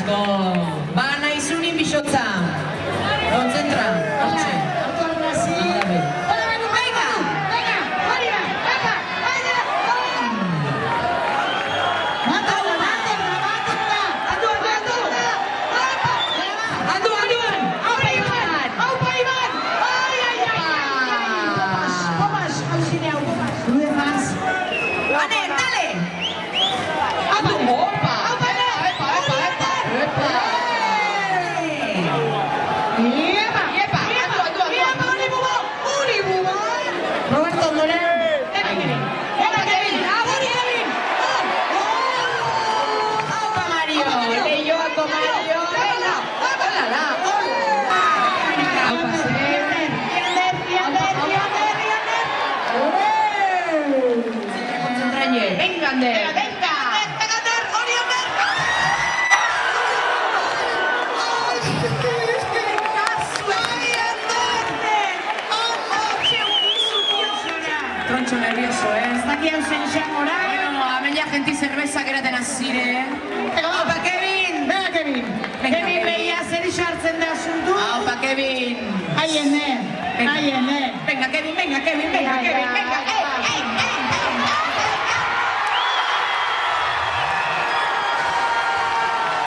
asko. Ba, nahi zunin bisotza. Konzentra, hortxe. Troncho nervioso, Ez daki hau zen xan gora. Bueno, hemen ja genti zerbeza geraten azire, Aupa, Kevin! Venga, Kevin. Kevin, behia, zer isartzen da asuntu? Aupa, Kevin! Aiene. Venga, Kevin, venga, Kevin, venga, Kevin!